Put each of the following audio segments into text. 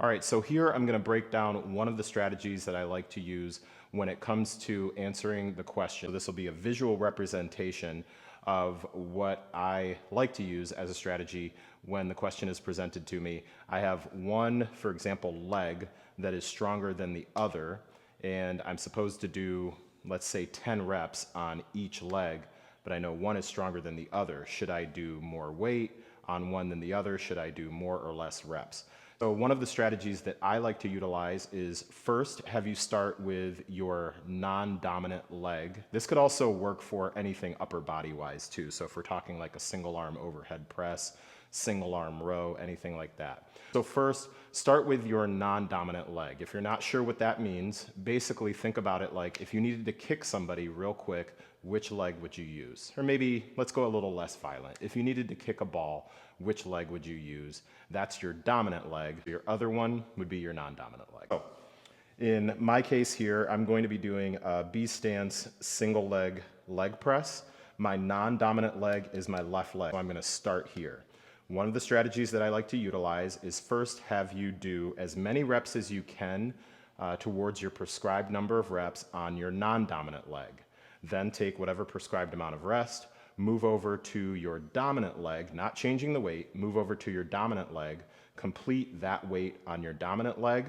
All right, so here I'm going to break down one of the strategies that I like to use when it comes to answering the question. So this will be a visual representation of what I like to use as a strategy when the question is presented to me. I have one, for example, leg that is stronger than the other, and I'm supposed to do, let's say, 10 reps on each leg, but I know one is stronger than the other. Should I do more weight on one than the other? Should I do more or less reps? So one of the strategies that I like to utilize is first have you start with your non-dominant leg. This could also work for anything upper body wise too. So if we're talking like a single arm overhead press, single arm row, anything like that. So first, start with your non-dominant leg. If you're not sure what that means, basically think about it like if you needed to kick somebody real quick, which leg would you use? Or maybe let's go a little less violent. If you needed to kick a ball, which leg would you use? That's your dominant leg. Your other one would be your non-dominant leg. So in my case here, I'm going to be doing a B stance single leg press. My non-dominant leg is my left leg. So I'm going to start here. One of the strategies that I like to utilize is first have you do as many reps as you can towards your prescribed number of reps on your non-dominant leg. Then take whatever prescribed amount of rest, move over to your dominant leg, not changing the weight, move over to your dominant leg, complete that weight on your dominant leg,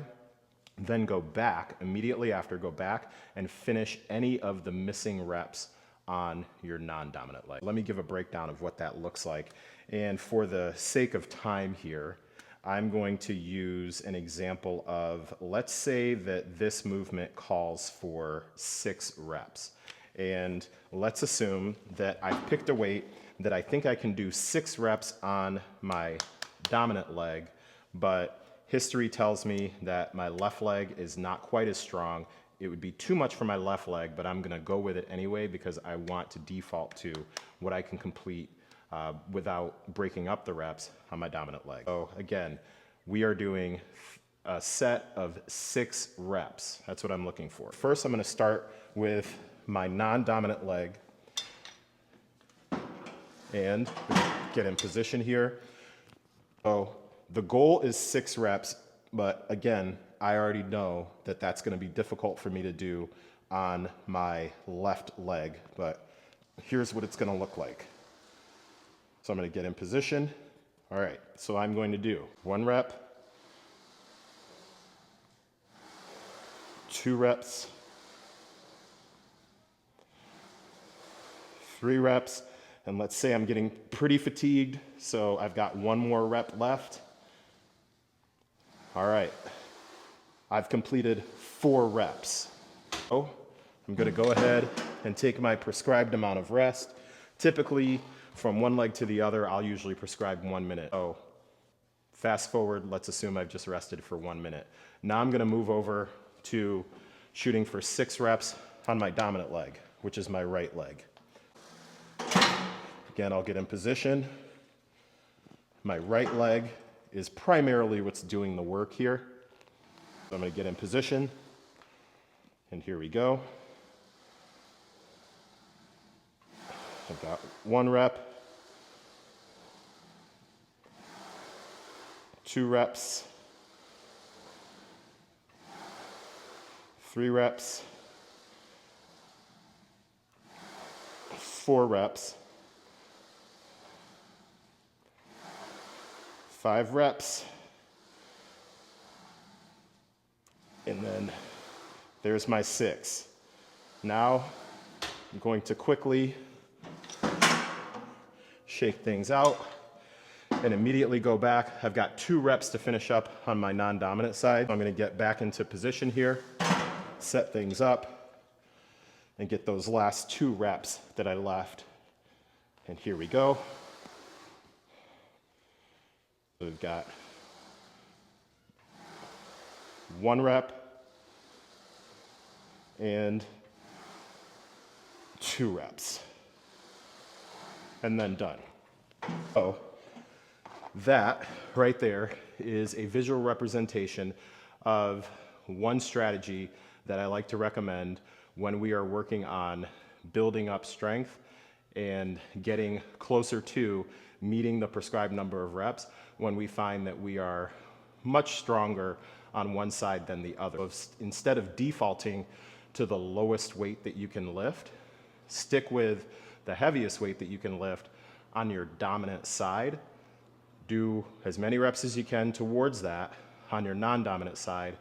then go back, immediately after, go back and finish any of the missing reps on your non-dominant leg. Let me give a breakdown of what that looks like. And for the sake of time here, I'm going to use an example of, let's say that this movement calls for 6 reps. And let's assume that I've picked a weight that I think I can do 6 reps on my dominant leg, but history tells me that my left leg is not quite as strong. It would be too much for my left leg, but I'm gonna go with it anyway because I want to default to what I can complete without breaking up the reps on my dominant leg. So again, we are doing a set of 6 reps. That's what I'm looking for. First, I'm gonna start with my non-dominant leg and get in position here. So the goal is 6 reps, but again, I already know that that's going to be difficult for me to do on my left leg, but here's what it's going to look like. So I'm going to get in position. All right, so I'm going to do 1 rep, 2 reps, 3 reps, and let's say I'm getting pretty fatigued, so I've got 1 more rep left. All right, I've completed 4 reps. So I'm gonna go ahead and take my prescribed amount of rest. Typically, from one leg to the other, I'll usually prescribe 1 minute. So fast forward, let's assume I've just rested for 1 minute. Now I'm gonna move over to shooting for 6 reps on my dominant leg, which is my right leg. Again, I'll get in position. My right leg is primarily what's doing the work here. So I'm going to get in position, and here we go. I've got 1 rep, 2 reps, 3 reps, 4 reps, 5 reps, and then there's my 6. Now I'm going to quickly shake things out and immediately go back. I've got 2 reps to finish up on my non-dominant side. I'm going to get back into position here, set things up, and get those last 2 reps that I left. And here we go. We've got 1 rep and 2 reps, and then done. So that right there is a visual representation of one strategy that I like to recommend when we are working on building up strength and getting closer to meeting the prescribed number of reps when we find that we are much stronger on one side than the other. So instead of defaulting to the lowest weight that you can lift, stick with the heaviest weight that you can lift on your dominant side. Do as many reps as you can towards that. On your non-dominant side,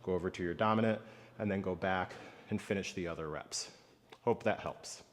go over to your dominant and then go back and finish the other reps. Hope that helps.